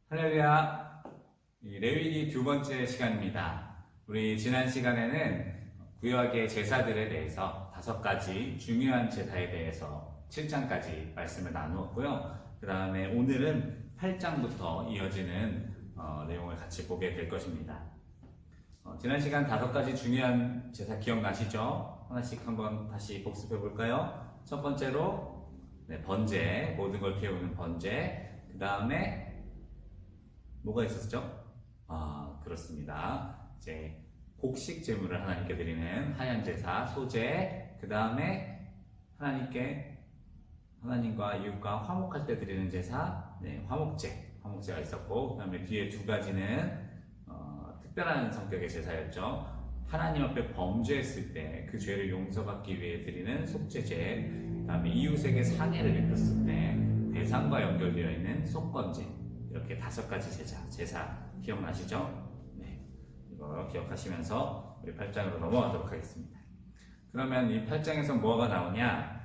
할렐루야. 레위기 두 번째 시간입니다. 우리 지난 시간에는 구약의 제사들에 대해서 5가지 중요한 제사에 대해서 7장까지 말씀을 나누었고요. 그 다음에 오늘은 8장부터 이어지는 내용을 같이 보게 될 것입니다. 지난 시간 5가지 중요한 제사 기억나시죠? 하나씩 한번 다시 복습해 볼까요? 첫 번째로 번제, 모든 걸 태우는 번제. 그 다음에 뭐가 있었죠? 그렇습니다. 이제 곡식 제물을 하나님께 드리는 하얀 제사, 소제. 그 다음에 하나님과 이웃과 화목할 때 드리는 제사, 화목제가 있었고, 그 다음에 뒤에 2가지는 특별한 성격의 제사였죠. 하나님 앞에 범죄했을 때 그 죄를 용서받기 위해 드리는 속죄제, 그 다음에 이웃에게 상해를 입혔을 때 배상과 연결되어 있는 속건제. 이렇게 5가지 제사 기억나시죠? 네, 이거 기억하시면서 우리 8장으로 넘어가도록 하겠습니다. 그러면 이 8장에서 뭐가 나오냐?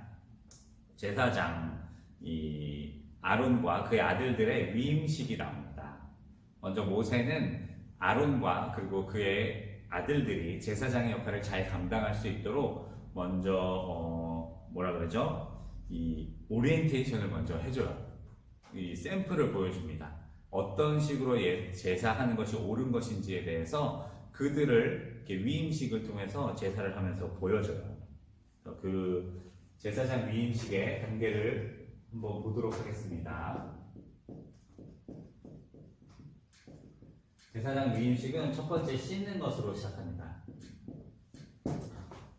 제사장 이 아론과 그의 아들들의 위임식이 나옵니다. 먼저 모세는 아론과 그리고 그의 아들들이 제사장의 역할을 잘 감당할 수 있도록 먼저 이 오리엔테이션을 먼저 해줘요. 이 샘플을 보여줍니다. 어떤 식으로 제사하는 것이 옳은 것인지에 대해서 그들을 이렇게 위임식을 통해서 제사를 하면서 보여줘요. 그 제사장 위임식의 단계를 한번 보도록 하겠습니다. 제사장 위임식은 첫 번째 씻는 것으로 시작합니다.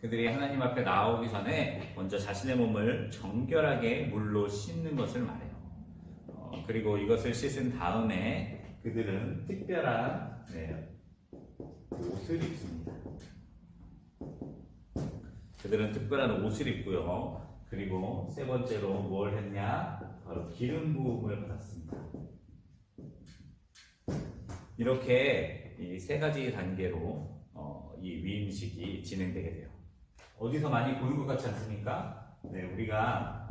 그들이 하나님 앞에 나오기 전에 먼저 자신의 몸을 정결하게 물로 씻는 것을 말해요. 그리고 이것을 씻은 다음에 그들은 특별한 옷을 입습니다. 그들은 특별한 옷을 입고요. 그리고 세 번째로 뭘 했냐? 바로 기름 부음을 받았습니다. 이렇게 이 3가지 단계로 이 위임식이 진행되게 돼요. 어디서 많이 보는 것 같지 않습니까? 우리가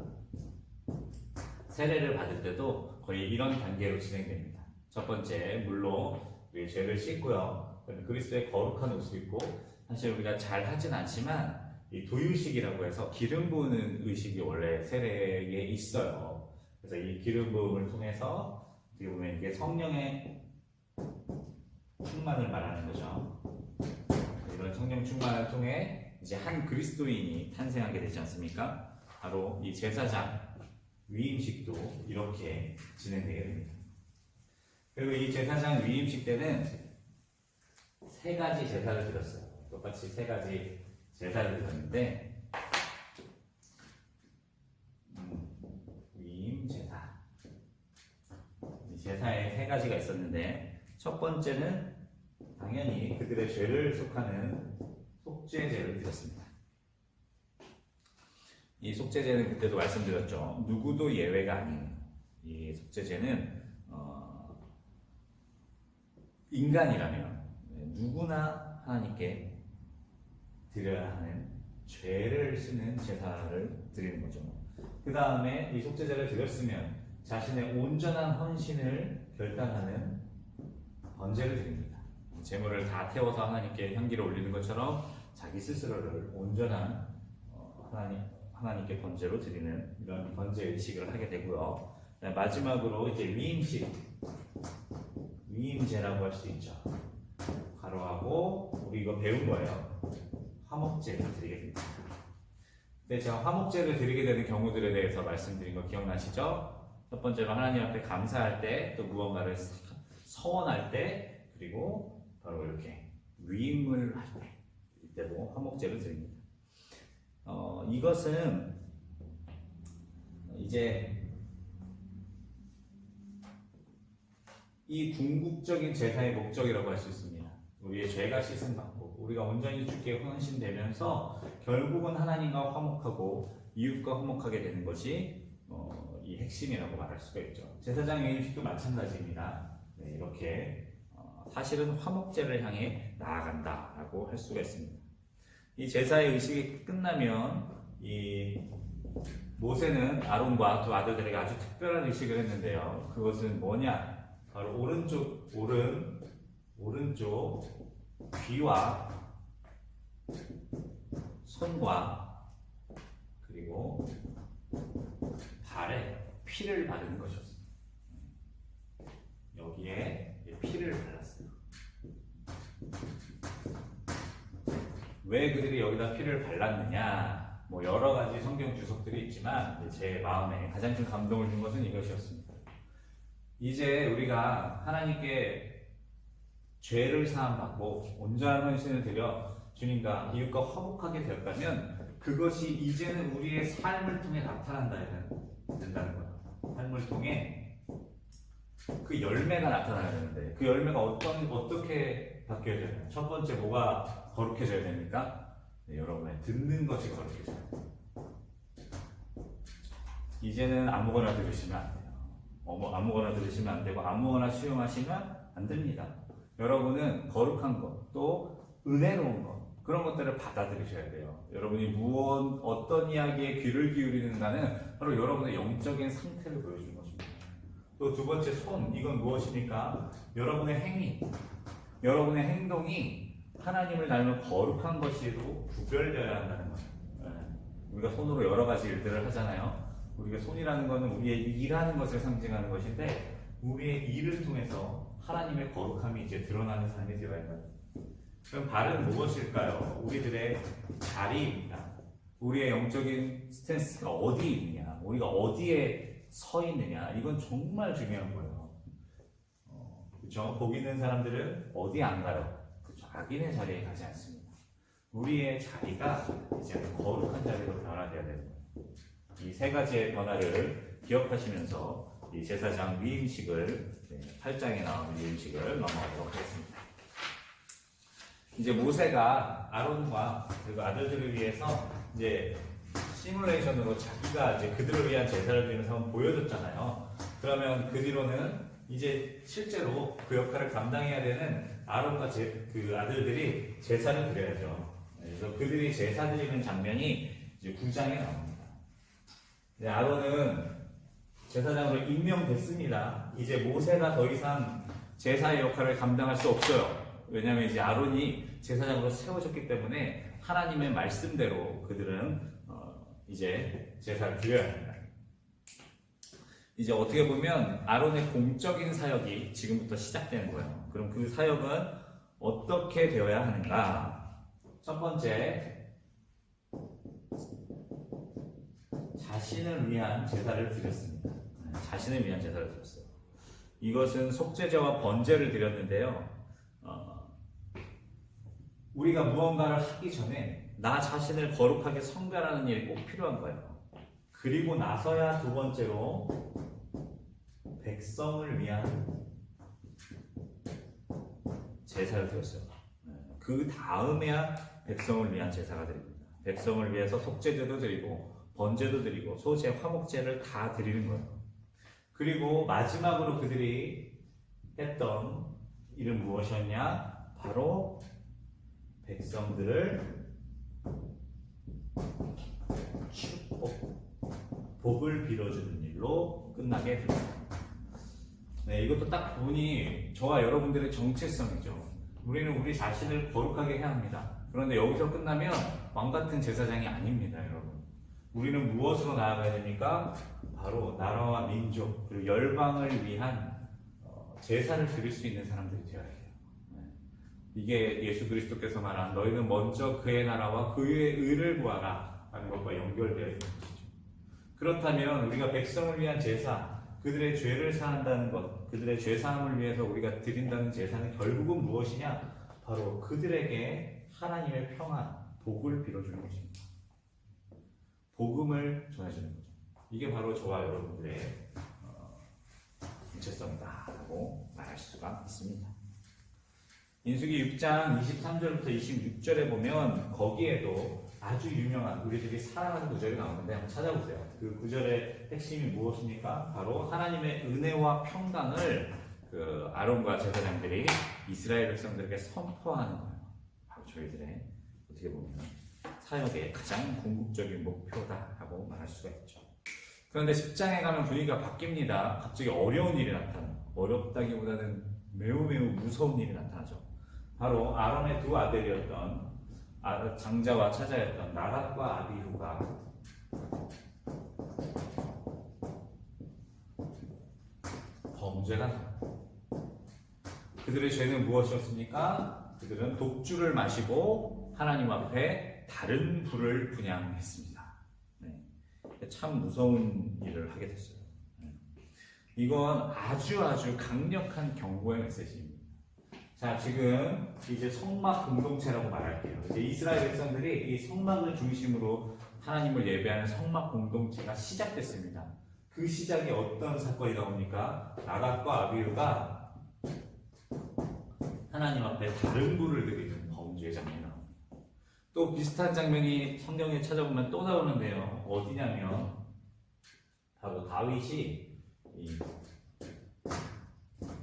세례를 받을 때도 거의 이런 단계로 진행됩니다. 첫 번째, 물로 우리 죄를 씻고요. 그리스도의 거룩한 옷을 입고, 사실 우리가 잘 하진 않지만 이 도유식이라고 해서 기름 부으는 의식이 원래 세례에 있어요. 그래서 이 기름 부음을 통해서 어떻게 보면 이게 성령의 충만을 말하는 거죠. 이런 성령 충만을 통해 이제 한 그리스도인이 탄생하게 되지 않습니까? 바로 이 제사장 위임식도 이렇게 진행되게 됩니다. 그리고 이 제사장 위임식 때는 3가지 제사를 드렸어요. 똑같이 3가지 제사를 드렸는데 위임 제사. 이 제사에 3가지가 있었는데 첫 번째는 당연히 그들의 죄를 속하는 속죄제를 드렸습니다. 이 속죄제는 그때도 말씀드렸죠. 누구도 예외가 아닌 이 속죄제는 인간이라면 누구나 하나님께 드려야 하는 죄를 씻는 제사를 드리는 거죠. 그 다음에 이 속죄제를 드렸으면 자신의 온전한 헌신을 결단하는 번제를 드립니다. 제물을 다 태워서 하나님께 향기를 올리는 것처럼 자기 스스로를 온전한 하나님께 번제로 드리는 이런 번제 의식을 하게 되고요. 마지막으로 이제 위임제라고 할 수 있죠. 가로하고 우리 이거 배운 거예요. 화목제를 드리게 됩니다. 근데 제가 화목제를 드리게 되는 경우들에 대해서 말씀드린 거 기억나시죠? 첫 번째로 하나님 앞에 감사할 때, 또 무언가를 서원할 때, 그리고 바로 이렇게 위임을 할 때, 이때도 화목제를 드립니다. 이것은 이제 이 궁극적인 제사의 목적이라고 할 수 있습니다. 우리의 죄가 씻음받고 우리가 온전히 주께 헌신되면서 결국은 하나님과 화목하고 이웃과 화목하게 되는 것이 이 핵심이라고 말할 수가 있죠. 제사장 위임식도 마찬가지입니다. 이렇게 사실은 화목제를 향해 나아간다라고 할 수가 있습니다. 이 제사의 의식이 끝나면 이 모세는 아론과 두 아들들에게 아주 특별한 의식을 했는데요. 그것은 뭐냐? 바로 오른쪽 귀와 손과 그리고 발에 피를 바르는 것이었습니다. 여기에 피를 발랐어요. 왜 그들이 여기다 피를 발랐느냐? 뭐 여러 가지 성경 주석들이 있지만 제 마음에 가장 큰 감동을 준 것은 이것이었습니다. 이제 우리가 하나님께 죄를 사함받고 온전한 헌신을 드려 주님과 이웃과 화목하게 되었다면 그것이 이제는 우리의 삶을 통해 나타난다는 거예요. 삶을 통해 그 열매가 나타나야 되는데 그 열매가 어떻게 바뀌어야 되나요? 첫 번째 뭐가 거룩해져야 됩니까? 네, 여러분의 듣는 것이 거룩해져야 돼요. 이제는 아무거나 들으시면 안 돼요. 아무거나 들으시면 안 되고 아무거나 수용하시면 안 됩니다. 여러분은 거룩한 것, 또 은혜로운 것 그런 것들을 받아들이셔야 돼요. 여러분이 어떤 이야기에 귀를 기울이는가는 바로 여러분의 영적인 상태를 보여주는 것입니다. 또 두 번째 손, 이건 무엇입니까? 여러분의 행위, 여러분의 행동이 하나님을 닮은 거룩한 것으로 구별되어야 한다는 거예요. 우리가 손으로 여러 가지 일들을 하잖아요. 우리가 손이라는 것은 우리의 일하는 것을 상징하는 것인데 우리의 일을 통해서 하나님의 거룩함이 이제 드러나는 삶이 되어야 한다. 그럼 발은 무엇일까요? 우리들의 자리입니다. 우리의 영적인 스탠스가 어디 있느냐, 우리가 어디에 서 있느냐, 이건 정말 중요한 거예요. 그렇죠? 복 있는 사람들은 어디 안 가요? 그렇죠? 악인의 자리에 가지 않습니다. 우리의 자리가 이제 거룩한 자리로 변화되어야 되는 거예요. 이 세 가지의 변화를 기억하시면서 이 제사장 위임식을 8장에 나오는 위임식을 넘어가도록 하겠습니다. 이제 모세가 아론과 그리고 아들들을 위해서 이제 시뮬레이션으로 자기가 이제 그들을 위한 제사를 드리면서 한번 보여줬잖아요. 그러면 그 뒤로는 이제 실제로 그 역할을 감당해야 되는 아론과 그 아들들이 제사를 드려야죠. 그래서 그들이 제사 드리는 장면이 이제 9장에 나옵니다. 아론은 제사장으로 임명됐습니다. 이제 모세가 더 이상 제사의 역할을 감당할 수 없어요. 왜냐하면 이제 아론이 제사장으로 세워졌기 때문에 하나님의 말씀대로 그들은 이제 제사를 드려야 합니다. 이제 어떻게 보면 아론의 공적인 사역이 지금부터 시작되는 거예요. 그럼 그 사역은 어떻게 되어야 하는가? 첫 번째, 자신을 위한 제사를 드렸습니다. 자신을 위한 제사를 드렸어요. 이것은 속죄제와 번제를 드렸는데요. 우리가 무언가를 하기 전에 나 자신을 거룩하게 성별하는 일이 꼭 필요한 거예요. 그리고 나서야 두 번째로 백성을 위한 제사를 드렸어요. 그 다음에야 백성을 위한 제사가 드립니다. 백성을 위해서 속죄제도 드리고 번제도 드리고 소제, 화목제를 다 드리는 거예요. 그리고 마지막으로 그들이 했던 일은 무엇이었냐? 바로 백성들을 복을 빌어주는 일로 끝나게 됩니다. 네, 이것도 딱 보니 저와 여러분들의 정체성이죠. 우리는 우리 자신을 거룩하게 해야 합니다. 그런데 여기서 끝나면 왕같은 제사장이 아닙니다, 여러분. 우리는 무엇으로 나아가야 됩니까? 바로 나라와 민족 그리고 열방을 위한 제사를 드릴 수 있는 사람들이 되어야 해요. 이게 예수 그리스도께서 말한 너희는 먼저 그의 나라와 그의 의를 구하라 하는 것과 연결되어 있는 것이죠. 그렇다면 우리가 백성을 위한 제사, 그들의 죄를 사한다는 것, 그들의 죄 사함을 위해서 우리가 드린다는 제사는 결국은 무엇이냐? 바로 그들에게 하나님의 평안, 복을 빌어주는 것입니다. 복음을 전해주는 거죠. 이게 바로 저와 여러분들의 정체성이다라고 말할 수가 있습니다. 민수기 6장 23절부터 26절에 보면 거기에도 아주 유명한 우리들이 사랑하는 구절이 나오는데 한번 찾아보세요. 그 구절의 핵심이 무엇입니까? 바로 하나님의 은혜와 평강을 그 아론과 제사장들이 이스라엘 백성들에게 선포하는 거예요. 바로 저희들의 어떻게 보면 사역의 가장 궁극적인 목표다라고 말할 수가 있죠. 그런데 10장에 가면 분위기가 바뀝니다. 갑자기 어려운 일이 나타나요. 어렵다기보다는 매우 무서운 일이 나타나죠. 바로 아론의 두 아들이었던 장자와 차자였던 나답과 아비후가 범죄가 나요. 그들의 죄는 무엇이었습니까? 그들은 독주를 마시고 하나님 앞에 다른 불을 분양했습니다. 네. 참 무서운 일을 하게 됐어요. 네. 이건 아주 강력한 경고의 메시지입니다. 자, 지금 이제 성막 공동체라고 말할게요. 이제 이스라엘 백성들이 이 성막을 중심으로 하나님을 예배하는 성막 공동체가 시작됐습니다. 그 시작에 어떤 사건이 나옵니까? 나답과 아비후가 하나님 앞에 다른 불을 드리는 범죄의 장면이 나옵니다. 또 비슷한 장면이 성경에 찾아보면 또 나오는데요. 어디냐면 바로 다윗이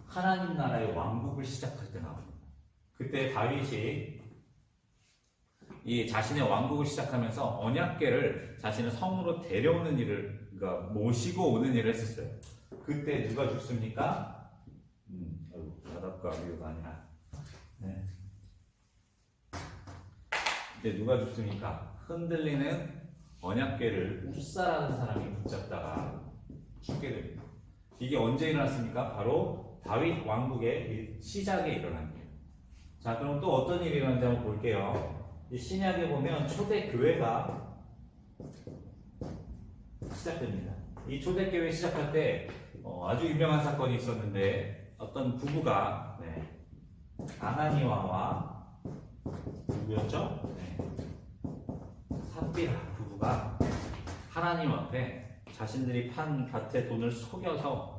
하나님 나라의 왕국을 시작할 때 나옵니다. 그때 다윗이 이 자신의 왕국을 시작하면서 언약궤를 자신의 성으로 데려오는 일을, 그러니까 모시고 오는 일을 했었어요. 그때 누가 죽습니까? 나답과 아비후가 아니라, 네. 이때 누가 죽습니까? 흔들리는 언약궤를 우사라는 사람이 붙잡다가 죽게 됩니다. 이게 언제 일어났습니까? 바로 다윗 왕국의 시작에 일어난 거예요. 자, 그럼 또 어떤 일이 일어났는지 한번 볼게요. 이 신약에 보면 초대교회가 시작됩니다. 이 초대교회 시작할 때 아주 유명한 사건이 있었는데, 어떤 부부가 아나니아와 누구였죠? 삽비라 부부가 하나님 앞에 자신들이 판 밭에 돈을 속여서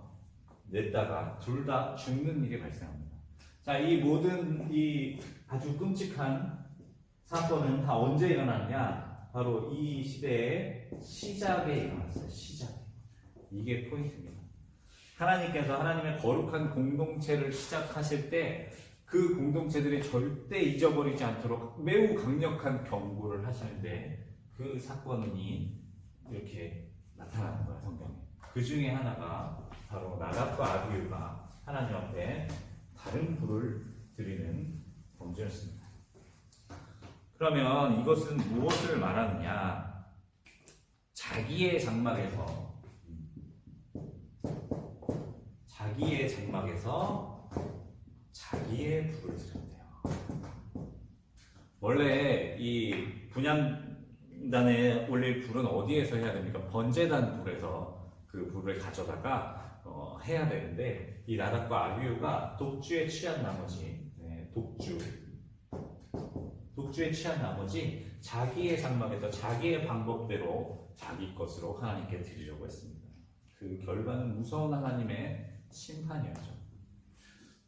냈다가 둘 다 죽는 일이 발생합니다. 자, 이 모든 이 아주 끔찍한 사건은 다 언제 일어났냐? 바로 이 시대의 시작에 일어났어요. 시작에. 이게 포인트입니다. 하나님께서 하나님의 거룩한 공동체를 시작하실 때 그 공동체들이 절대 잊어버리지 않도록 매우 강력한 경고를 하시는데, 그 사건이 이렇게 나타나는 거야, 성경에. 그 중에 하나가 바로 나답과 아비후가 하나님 앞에 다른 불을 드리는 범죄였습니다. 그러면 이것은 무엇을 말하느냐? 자기의 장막에서 자기의 불을 드린대요. 원래 이 분향단에 올릴 불은 어디에서 해야 됩니까? 번제단 불에서 그 불을 가져다가 해야 되는데, 이 나답과 아비후가 독주에 취한 나머지 독주에 취한 나머지 자기의 장막에서 자기의 방법대로 자기 것으로 하나님께 드리려고 했습니다. 그 결과는 무서운 하나님의 심판이었죠.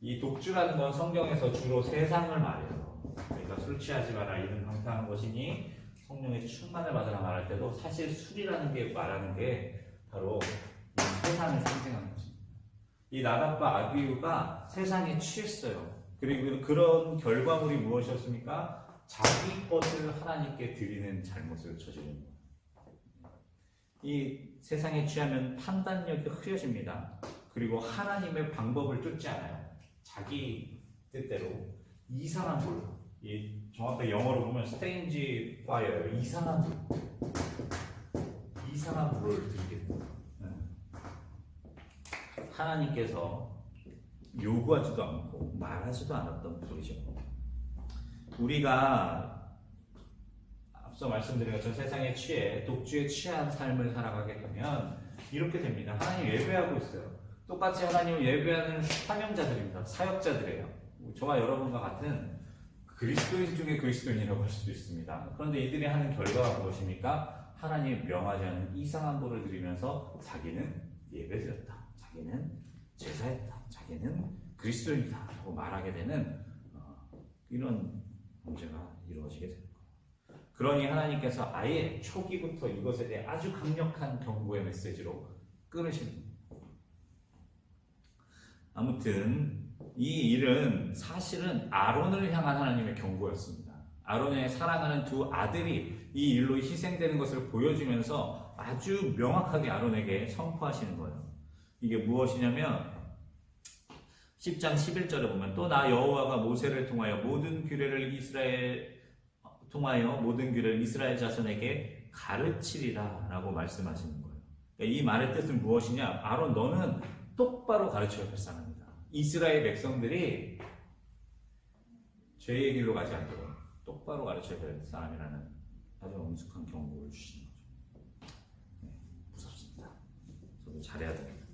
이 독주라는 건 성경에서 주로 세상을 말해요. 그러니까 술 취하지 마라, 이는 방탕한 것이니 성령의 충만을 받으라 말할 때도 사실 술이라는 게 말하는 게 바로 이 세상을 상징하는 것입니다. 이 나답과 아비후가 세상에 취했어요. 그리고 그런 결과물이 무엇이었습니까? 자기 것을 하나님께 드리는 잘못을 저지른 거예요. 이 세상에 취하면 판단력이 흐려집니다. 그리고 하나님의 방법을 쫓지 않아요. 자기 뜻대로 이상한 불, 정확하게 영어로 보면 strange fire예요. 이상한 불을 드리게 됩니다. 하나님께서 요구하지도 않고 말하지도 않았던 불이죠. 우리가 앞서 말씀드린 것처럼 세상에 취해 독주에 취한 삶을 살아가게 되면 이렇게 됩니다. 하나님 예배하고 있어요. 똑같이 하나님을 예배하는 사명자들입니다. 사역자들이에요. 저와 여러분과 같은 그리스도인 중에 그리스도인이라고 할 수도 있습니다. 그런데 이들이 하는 결과가 무엇입니까? 하나님이 명하지 않은 이상한 불을 드리면서 자기는 예배드렸다, 자기는 제사했다, 자기는 그리스도인이다 라고 말하게 되는 이런 문제가 이루어지게 됩니다. 그러니 하나님께서 아예 초기부터 이것에 대해 아주 강력한 경고의 메시지로 끊으십니다. 아무튼 이 일은 사실은 아론을 향한 하나님의 경고였습니다. 아론의 사랑하는 두 아들이 이 일로 희생되는 것을 보여주면서 아주 명확하게 아론에게 선포하시는 거예요. 이게 무엇이냐면 10장 11절에 보면 또 나 여호와가 모세를 통하여 모든 규례를 이스라엘 자손에게 가르치리라 라고 말씀하시는 거예요. 그러니까 이 말의 뜻은 무엇이냐? 아론 너는 똑바로 가르쳐야 할 사람이다. 이스라엘 백성들이 죄의 길로 가지 않도록 똑바로 가르쳐야 될 사람이라는 아주 엄숙한 경고를 주시는 거죠. 네, 무섭습니다. 저도 잘해야 됩니다.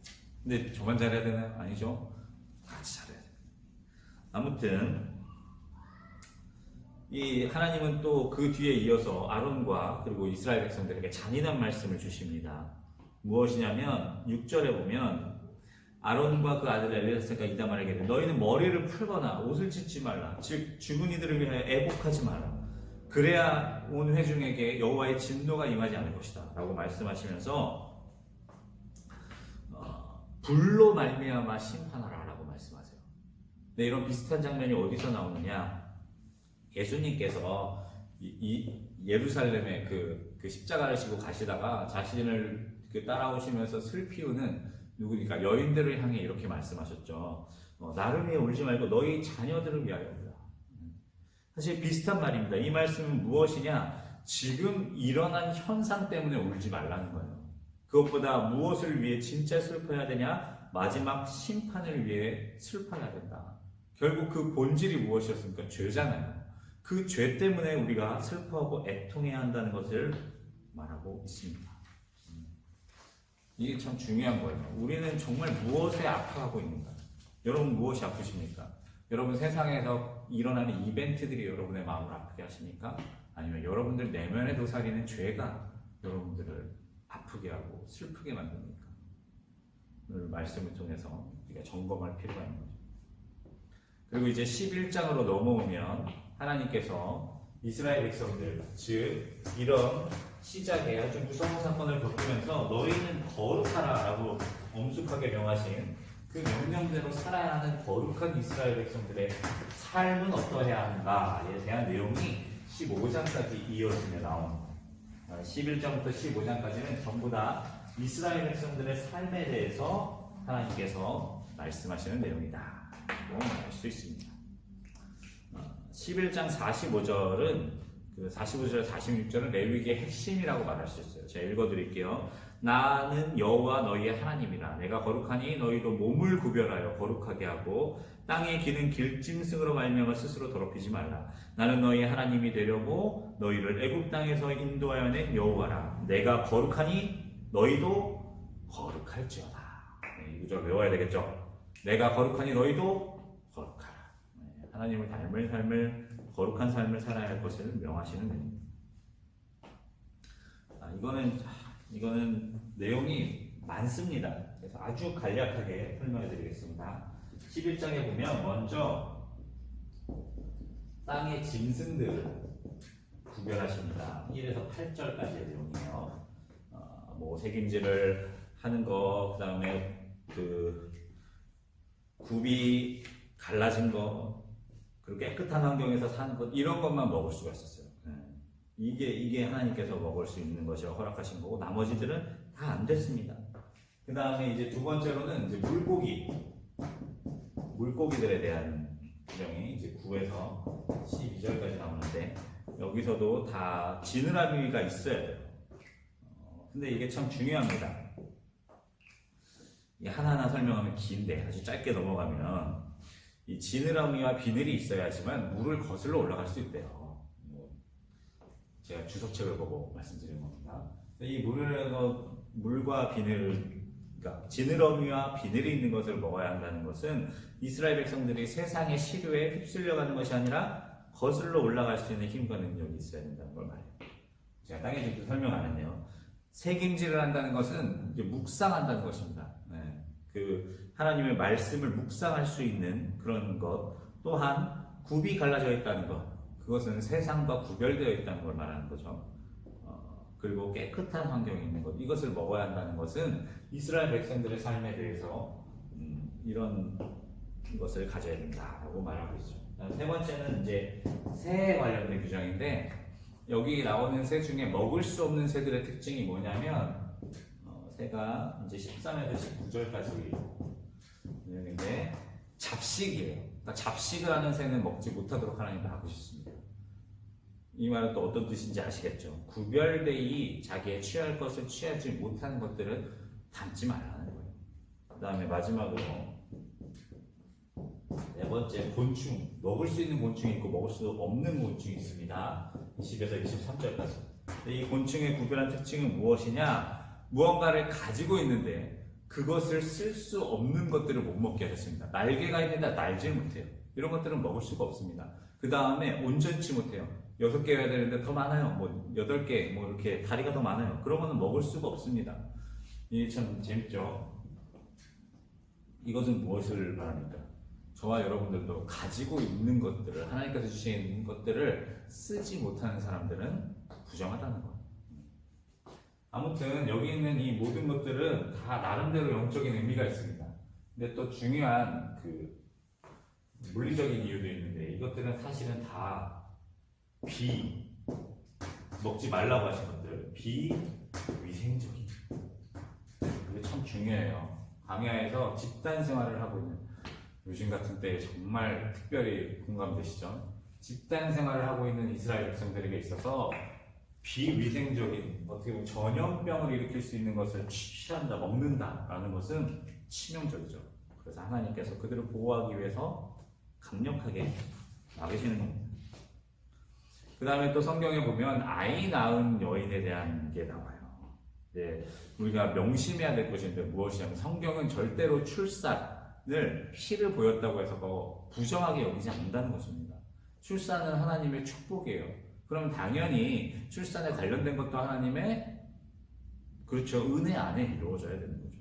근데 저만 잘해야 되나요? 아니죠. 같이 잘해야 됩니다. 아무튼 이 하나님은 또 그 뒤에 이어서 아론과 그리고 이스라엘 백성들에게 잔인한 말씀을 주십니다. 무엇이냐면 6절에 보면 아론과 그 아들 엘리아사가 이다 말하게 돼. 너희는 머리를 풀거나 옷을 찢지 말라. 즉 죽은 이들을 위하여 애곡하지 마라. 그래야 온 회중에게 여호와의 진노가 임하지 않을 것이다. 라고 말씀하시면서 불로 말미암아 심판하라 라고 말씀하세요. 네, 이런 비슷한 장면이 어디서 나오느냐? 예수님께서 예루살렘에 그 십자가를 지고 가시다가 자신을 따라오시면서 슬피우는 누구니까 여인들을 향해 이렇게 말씀하셨죠. 나를 위해 울지 말고 너희 자녀들을 위하여 울라. 사실 비슷한 말입니다. 이 말씀은 무엇이냐? 지금 일어난 현상 때문에 울지 말라는 거예요. 그것보다 무엇을 위해 진짜 슬퍼야 되냐? 마지막 심판을 위해 슬퍼야 된다. 결국 그 본질이 무엇이었습니까? 죄잖아요. 그 죄 때문에 우리가 슬퍼하고 애통해야 한다는 것을 말하고 있습니다. 이게 참 중요한 거예요. 우리는 정말 무엇에 아파하고 있는가? 여러분 무엇이 아프십니까? 여러분 세상에서 일어나는 이벤트들이 여러분의 마음을 아프게 하십니까? 아니면 여러분들 내면에 도사리는 죄가 여러분들을 아프게 하고 슬프게 만듭니까? 오늘 말씀을 통해서 우리가 점검할 필요가 있는 거죠. 그리고 이제 11장으로 넘어오면 하나님께서 이스라엘 백성들, 즉 이런 시작에 아주 무서운 사건을 겪으면서 너희는 거룩하라 라고 엄숙하게 명하신 그 명령대로 살아야 하는 거룩한 이스라엘 백성들의 삶은 어떠해야 하는가에 대한 내용이 15장까지 이어지며 나옵니다. 11장부터 15장까지는 전부 다 이스라엘 백성들의 삶에 대해서 하나님께서 말씀하시는 내용이다. 알 수 있습니다. 11장 45절은 그 45절, 46절은 레위기의 핵심이라고 말할 수 있어요. 제가 읽어드릴게요. 나는 여호와 너희의 하나님이라. 내가 거룩하니 너희도 몸을 구별하여 거룩하게 하고 땅의 기는 길짐승으로 말미암아 스스로 더럽히지 말라. 나는 너희의 하나님이 되려고 너희를 애굽 땅에서 인도하여 낸 여호와라. 내가 거룩하니 너희도 거룩할지어다. 이 구절 외워야 되겠죠? 내가 거룩하니 너희도 거룩하라. 하나님을 닮은 삶을, 거룩한 삶을 살아야 할 것을 명하시는 내용입니다. 이거는 내용이 많습니다. 그래서 아주 간략하게 설명해 드리겠습니다. 11장에 보면 먼저 땅의 짐승들을 구별하십니다. 1에서 8절까지의 내용이에요. 색임질을 하는 거, 그 다음에 굽이 갈라진 거, 그리고 깨끗한 환경에서 사는 것, 이런 것만 먹을 수가 있었어요. 이게 하나님께서 먹을 수 있는 것이라 허락하신 거고, 나머지들은 다 안 됐습니다. 그 다음에 이제 두 번째로는 이제 물고기들에 대한 규정이 이제 9에서 12절까지 나오는데, 여기서도 다 지느러미가 있어야 돼요. 근데 이게 참 중요합니다. 하나하나 설명하면 긴데 아주 짧게 넘어가면 이 지느러미와 비늘이 있어야지만 물을 거슬러 올라갈 수 있대요. 제가 주석책을 보고 말씀드린 겁니다. 이 물과 비늘, 그러니까 지느러미와 비늘이 있는 것을 먹어야 한다는 것은 이스라엘 백성들이 세상의 시류에 휩쓸려가는 것이 아니라 거슬러 올라갈 수 있는 힘과 능력이 있어야 된다는 걸 말해요. 제가 땅에 지금 설명 안 했네요. 색임질을 한다는 것은 이제 묵상한다는 것입니다. 그 하나님의 말씀을 묵상할 수 있는 그런 것, 또한 굽이 갈라져 있다는 것, 그것은 세상과 구별되어 있다는 걸 말하는 거죠. 그리고 깨끗한 환경에 있는 것, 이것을 먹어야 한다는 것은 이스라엘 백성들의 삶에 대해서 이런 것을 가져야 된다라고 말하고 있죠. 세 번째는 이제 새에 관련된 규정인데, 여기 나오는 새 중에 먹을 수 없는 새들의 특징이 뭐냐면, 새가 이제 13에서 19절까지 내용인데, 잡식이에요. 그러니까 잡식을 하는 새는 먹지 못하도록 하나님 막으셨습니다. 이 말은 또 어떤 뜻인지 아시겠죠? 구별되이 자기의 취할 것을 취하지 못하는 것들은 담지 말라는 거예요. 그 다음에 마지막으로 네 번째, 곤충. 먹을 수 있는 곤충이 있고 먹을 수 없는 곤충이 있습니다. 20에서 23절까지. 이 곤충의 구별한 특징은 무엇이냐? 무언가를 가지고 있는데 그것을 쓸 수 없는 것들을 못 먹게 하셨습니다. 날개가 있는데 날질 못해요. 이런 것들은 먹을 수가 없습니다. 그 다음에 온전치 못해요. 6개여야 되는데 더 많아요. 뭐 8개, 뭐 이렇게 다리가 더 많아요. 그런 거는 먹을 수가 없습니다. 이게 참 재밌죠? 이것은 무엇을 말합니까? 저와 여러분들도 가지고 있는 것들을, 하나님께서 주신 것들을 쓰지 못하는 사람들은 부정하다는 거예요. 아무튼 여기 있는 이 모든 것들은 다 나름대로 영적인 의미가 있습니다. 근데 또 중요한 그 물리적인 이유도 있는데 이것들은 사실은 다 먹지 말라고 하신 것들, 비위생적인. 이게 참 중요해요. 광야에서 집단 생활을 하고 있는, 요즘 같은 때에 정말 특별히 공감되시죠? 집단 생활을 하고 있는 이스라엘 백성들에게 있어서 비위생적인, 어떻게 보면 전염병을 일으킬 수 있는 것을 취한다, 먹는다라는 것은 치명적이죠. 그래서 하나님께서 그들을 보호하기 위해서 강력하게 막으시는 겁니다. 그 다음에 또 성경에 보면 아이 낳은 여인에 대한 게 나와요. 네, 우리가 명심해야 될 것인데 무엇이냐면 성경은 절대로 출산을 피를 보였다고 해서 부정하게 여기지 않는다는 것입니다. 출산은 하나님의 축복이에요. 그럼 당연히 출산에 관련된 것도 하나님의, 그렇죠, 은혜 안에 이루어져야 되는 거죠.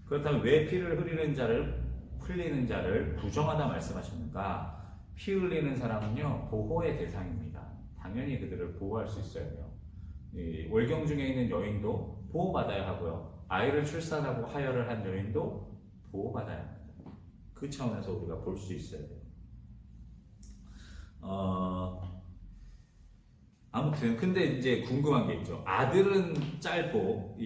그렇다면 왜 피를 흘리는 자를 부정하다 말씀하십니까? 피 흘리는 사람은요, 보호의 대상입니다. 당연히 그들을 보호할 수 있어야 돼요. 이 월경 중에 있는 여인도 보호받아야 하고요. 아이를 출산하고 하혈을 한 여인도 보호받아야 합니다. 그 차원에서 우리가 볼 수 있어야 돼요. 아무튼 근데 이제 궁금한 게 있죠. 아들은 짧고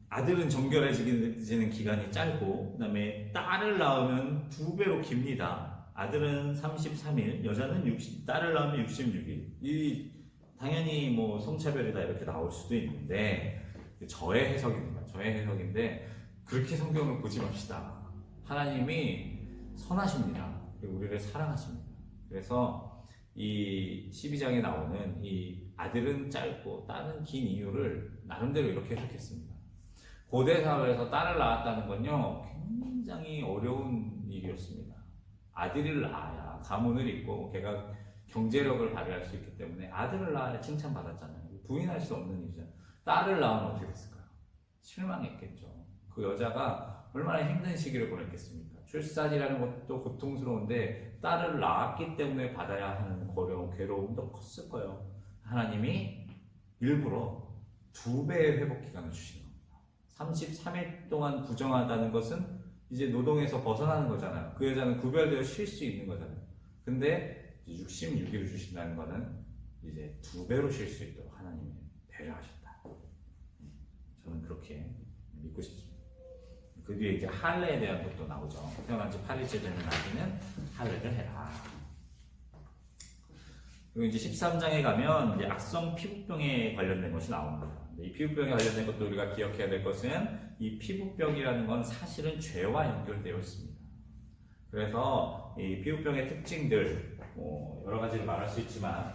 아들은 정결해지는 기간이 짧고, 그 다음에 딸을 낳으면 2배로 깁니다. 아들은 33일, 여자는 딸을 낳으면 66일. 당연히 뭐 성차별이다 이렇게 나올 수도 있는데, 저의 해석입니다. 저의 해석인데, 그렇게 성경을 보지 맙시다. 하나님이 선하십니다. 그리고 우리를 사랑하십니다. 그래서 이 12장에 나오는 이 아들은 짧고 딸은 긴 이유를 나름대로 이렇게 해석했습니다. 고대 사회에서 딸을 낳았다는 건요, 굉장히 어려운 일이었습니다. 아들을 낳아야 가문을 잇고 걔가 경제력을 발휘할 수 있기 때문에 아들을 낳아야 칭찬받았잖아요. 부인할 수 없는 일이잖아요. 딸을 낳으면 어떻게 됐을까요? 실망했겠죠. 그 여자가 얼마나 힘든 시기를 보냈겠습니까? 출산이라는 것도 고통스러운데 딸을 낳았기 때문에 받아야 하는 어려움, 괴로움도 컸을 거예요. 하나님이 일부러 2배의 회복 기간을 주시는 겁니다. 33일 동안 부정하다는 것은 이제 노동에서 벗어나는 거잖아요. 그 여자는 구별되어 쉴 수 있는 거잖아요. 근데 66일을 주신다는 거는 이제 2배로 쉴 수 있도록 하나님이 배려하셨다. 저는 그렇게 믿고 싶습니다. 그 뒤에 이제 할례에 대한 것도 나오죠. 태어난 지 8일째 되는 아기는 할례를 해라. 그리고 이제 13장에 가면 이제 악성 피부병에 관련된 것이 나옵니다. 이 피부병에 관련된 것도 우리가 기억해야 될 것은 이 피부병이라는 건 사실은 죄와 연결되어 있습니다. 그래서 이 피부병의 특징들 여러 가지를 말할 수 있지만,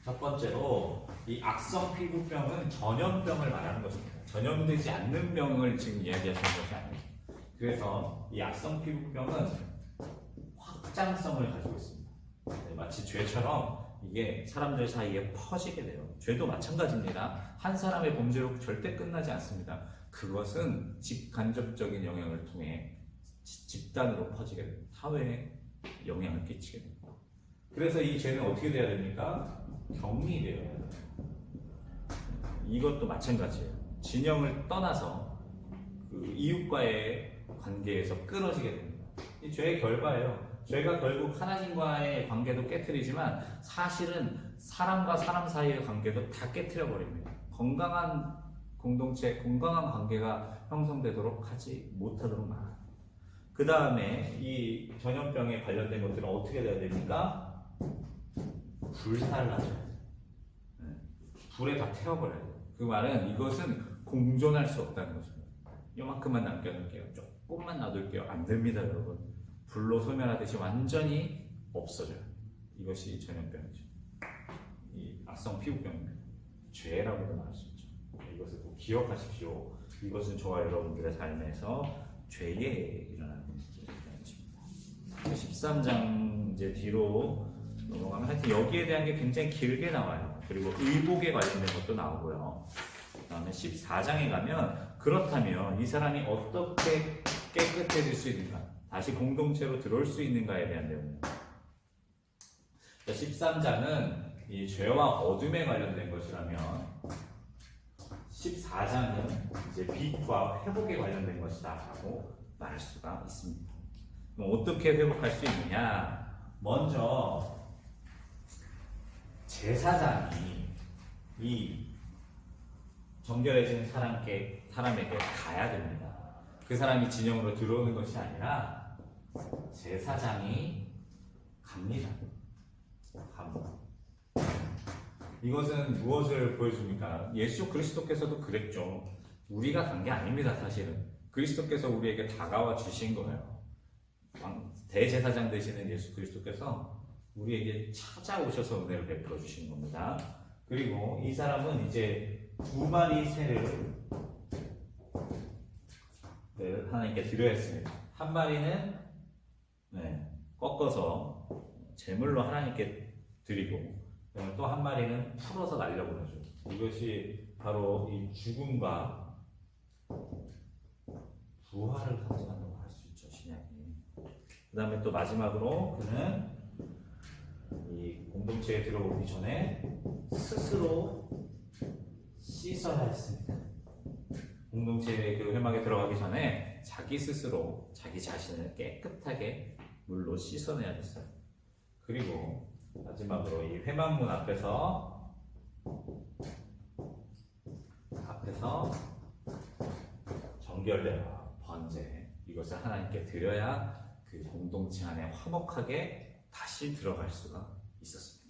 첫 번째로 이 악성 피부병은 전염병을 말하는 것입니다. 전염되지 않는 병을 지금 이야기하시는 것이 아닙니다. 그래서 이 악성 피부병은 확장성을 가지고 있습니다. 마치 죄처럼 이게 사람들 사이에 퍼지게 돼요. 죄도 마찬가지입니다. 한 사람의 범죄로 절대 끝나지 않습니다. 그것은 직간접적인 영향을 통해 집단으로 퍼지게 됩니다. 사회에 영향을 끼치게 됩니다. 그래서 이 죄는 어떻게 돼야 됩니까? 격리되어야 돼요. 이것도 마찬가지예요. 진영을 떠나서 그 이웃과의 관계에서 끊어지게 됩니다. 이 죄의 결과예요. 죄가 결국 하나님과의 관계도 깨트리지만 사실은 사람과 사람 사이의 관계도 다 깨트려 버립니다. 건강한 공동체, 건강한 관계가 형성되도록 하지 못하도록 막아요. 그 다음에 이 전염병에 관련된 것들은 어떻게 돼야 됩니까? 불살라져야 돼요. 불에 다 태워버려야 돼요. 그 말은 이것은 공존할 수 없다는 것입니다. 요만큼만 남겨놓을게요. 조금만 놔둘게요. 안 됩니다, 여러분. 불로 소멸하듯이 완전히 없어져요. 이것이 전염병이죠. 이 악성 피부병입니다. 죄라고도 말할 수 있죠. 이것을 꼭 기억하십시오. 이것은 저와 여러분들의 삶에서 죄에 일어나는 것입니다. 13장 이제 뒤로 넘어가면 하여튼 여기에 대한 게 굉장히 길게 나와요. 그리고 의복에 관련된 것도 나오고요. 그 다음에 14장에 가면 그렇다면 이 사람이 어떻게 깨끗해질 수 있는가, 다시 공동체로 들어올 수 있는가에 대한 내용입니다. 13장은 이 죄와 어둠에 관련된 것이라면 14장은 이제 빛과 회복에 관련된 것이다 라고 말할 수가 있습니다. 그럼 어떻게 회복할 수 있느냐? 먼저 제사장이 이 정결해진 사람에게 가야 됩니다. 그 사람이 진영으로 들어오는 것이 아니라 제사장이 갑니다. 이것은 무엇을 보여줍니까? 예수 그리스도께서도 그랬죠. 우리가 간 게 아닙니다. 사실은 그리스도께서 우리에게 다가와 주신 거예요. 대제사장 되시는 예수 그리스도께서 우리에게 찾아오셔서 은혜를 베풀어 주신 겁니다. 그리고 이 사람은 이제 2마리 새를 하나님께 드려야 했습니다. 한 마리는 꺾어서 제물로 하나님께 드리고, 또 한 마리는 풀어서 날려보내죠. 이것이 바로 이 죽음과 부활을 상징한다고 할 수 있죠, 신약이. 그 다음에 또 마지막으로 그는 이 공동체에 들어오기 전에 스스로 씻어야 했습니다. 공동체의 그 회막에 들어가기 전에 자기 스스로 자기 자신을 깨끗하게 물로 씻어내야 됐어요. 그리고 마지막으로 이 회막문 앞에서 정결례와 번제, 이것을 하나님께 드려야 그 공동체 안에 화목하게 다시 들어갈 수가 있었습니다.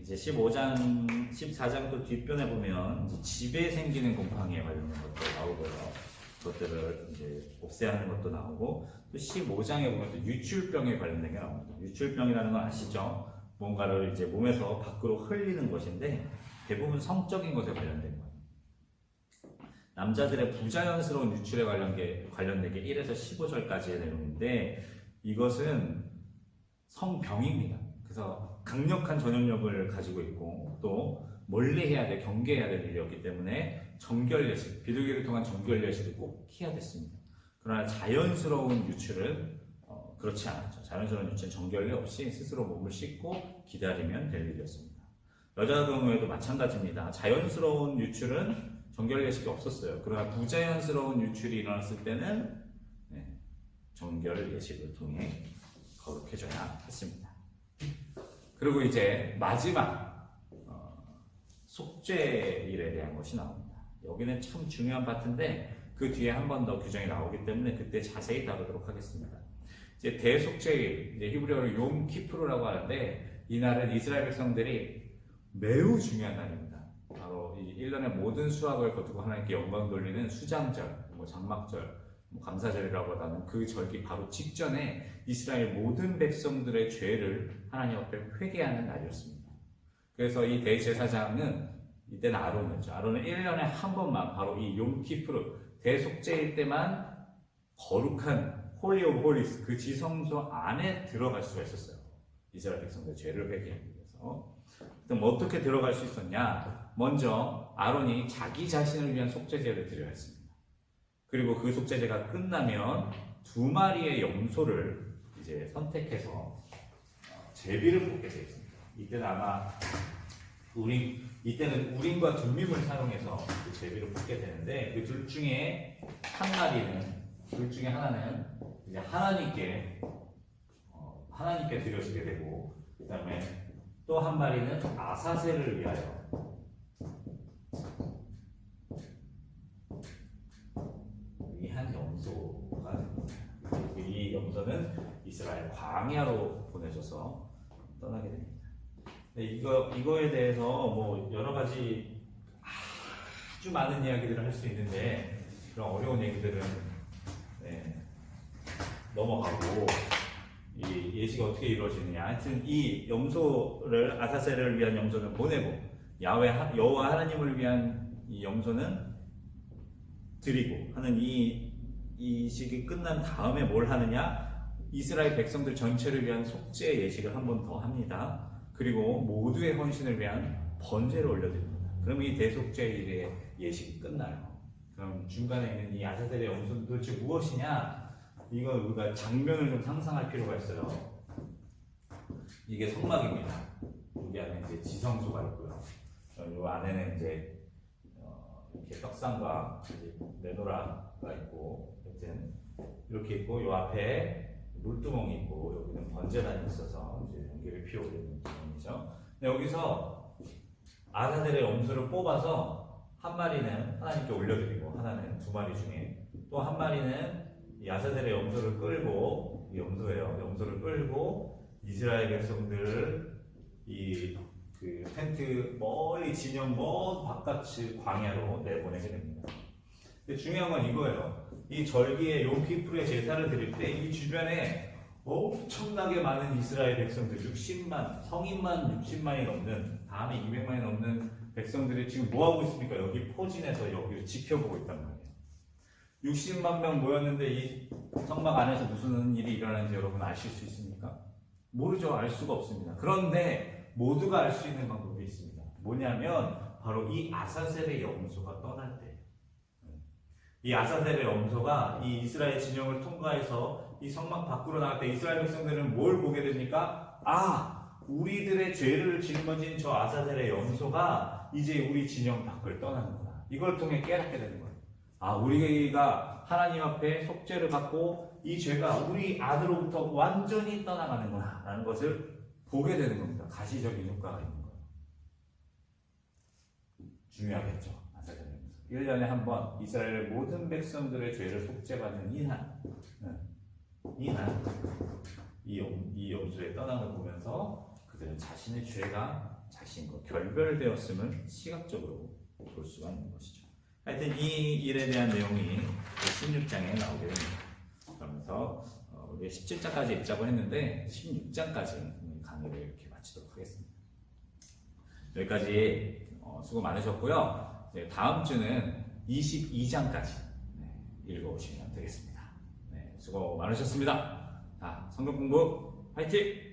이제 15장, 14장 또 뒷변에 보면 집에 생기는 곰팡이에 관련된 것도 나오고요. 그것들을 이제 없애하는 것도 나오고, 또 15장에 보면 또 유출병에 관련된 게 나옵니다. 유출병이라는 건 아시죠? 뭔가를 이제 몸에서 밖으로 흘리는 것인데 대부분 성적인 것에 관련된 거예요. 남자들의 부자연스러운 유출에 관련된 게 1에서 15절까지의 내용인데, 이것은 성병입니다. 그래서 강력한 전염력을 가지고 있고 또 멀리해야 돼, 경계해야 될 일이었기 때문에 정결례식, 비둘기를 통한 정결례식을 꼭 해야 됐습니다. 그러나 자연스러운 유출은 그렇지 않았죠. 자연스러운 유출은 정결례 없이 스스로 몸을 씻고 기다리면 될 일이었습니다. 여자 경우에도 마찬가지입니다. 자연스러운 유출은 정결례식이 없었어요. 그러나 부자연스러운 유출이 일어났을 때는 정결례식을 통해 거룩해져야 했습니다. 그리고 이제 마지막 속죄일에 대한 것이 나옵니다. 여기는 참 중요한 파트인데 그 뒤에 한 번 더 규정이 나오기 때문에 그때 자세히 다루도록 하겠습니다. 이제 대속죄일, 이제 히브리어로 욤 키프르라고 하는데, 이날은 이스라엘 백성들이 매우 중요한 날입니다. 바로 이 1년의 모든 수확을 거두고 하나님께 영광 돌리는 수장절, 장막절, 감사절이라고 하는 그 절기 바로 직전에 이스라엘 모든 백성들의 죄를 하나님 앞에 회개하는 날이었습니다. 그래서 이 대제사장은, 이때는 아론이었죠. 아론은 1년에 한 번만 바로 이 욤키프르 대속죄일 때만 거룩한 홀리 오브 홀리스, 그 지성소 안에 들어갈 수가 있었어요. 이스라엘 백성들의 죄를 회개하기 위해서. 그럼 어떻게 들어갈 수 있었냐? 먼저 아론이 자기 자신을 위한 속죄제를 드려야 했습니다. 그리고 그 속죄제가 끝나면 2마리의 염소를 이제 선택해서 제비를 뽑게 되어 있습니다. 이때는 아마 이때는 우림과 둠밈을 사용해서 그 제비를 뽑게 되는데, 그 둘 중에 하나는 이제 하나님께 드려지게 되고, 그 다음에 또 한 마리는 아사셀을 위하여 위한 염소 염소는 이스라엘 광야로 보내져서 떠나게 됩니다. 이거에 대해서 뭐 여러 가지 아주 많은 이야기들을 할 수 있는데 그런 어려운 얘기들은 넘어가고 이 예시가 어떻게 이루어지느냐. 하여튼 이 염소를 아사셀을 위한 염소는 보내고 여호와 하나님을 위한 이 염소는 드리고 하는 이 시기 끝난 다음에 뭘 하느냐? 이스라엘 백성들 전체를 위한 속죄 예식을 한 번 더 합니다. 그리고 모두의 헌신을 위한 번제를 올려드립니다. 그럼 이 대속죄의 예식이 끝나요. 그럼 중간에 있는 이 아사셀의 염소는 도대체 무엇이냐? 이거 우리가 장면을 좀 상상할 필요가 있어요. 이게 성막입니다. 여기 안에 이제 지성소가 있고요. 이 안에는 이제 이렇게 떡상과 메노라가 있고, 하여튼 이렇게 있고, 이 앞에 물두멍이 있고, 여기는 번제단이 있어서 이제 연기를 피워오는 기능이죠. 여기서 아사셀의 염소를 뽑아서 한 마리는 하나님께 올려드리고, 하나는 두 마리 중에 또 한 마리는 이 아사셀의 염소를 끌고, 이 염소예요. 염소를 끌고 이스라엘 백성들을 그 텐트 멀리 진영 먼 바깥의 광야로 내보내게 됩니다. 근데 중요한 건 이거예요. 이 절기에 욤키프루의 제사를 드릴 때 이 주변에 엄청나게 많은 이스라엘 백성들 60만, 성인만 60만이 넘는, 다음에 200만이 넘는 백성들이 지금 뭐하고 있습니까? 여기 포진해서 여기를 지켜보고 있단 말이에요. 60만 명 모였는데 이 성막 안에서 무슨 일이 일어나는지 여러분 아실 수 있습니까? 모르죠. 알 수가 없습니다. 그런데 모두가 알 수 있는 방법이 있습니다. 뭐냐면 바로 이 아사셀의 염소가 떠날 때, 이 아사셀의 염소가 이 이스라엘 진영을 통과해서 이 성막 밖으로 나갈 때 이스라엘 백성들은 뭘 보게 됩니까? 우리들의 죄를 짊어진 저 아사셀의 염소가 이제 우리 진영 밖을 떠나는구나. 이걸 통해 깨닫게 되는 거예요. 우리가 하나님 앞에 속죄를 받고 이 죄가 우리 안으로부터 완전히 떠나가는구나 라는 것을 보게 되는 겁니다. 가시적인 효과가 있는 거예요. 중요하겠죠. 아사셀 염소. 1년에 한 번 이스라엘의 모든 백성들의 죄를 속죄받는 이 염소의 떠남을 보면서 그들은 자신의 죄가 자신과 결별되었음을 시각적으로 볼 수가 있는 것이죠. 하여튼 이 일에 대한 내용이 16장에 나오게 됩니다. 그러면서 우리 17장까지 읽자고 했는데 16장까지 강의를 이렇게 마치도록 하겠습니다. 여기까지 수고 많으셨고요. 다음 주는 22장까지 읽어오시면 되겠습니다. 수고 많으셨습니다. 성경 공부 화이팅!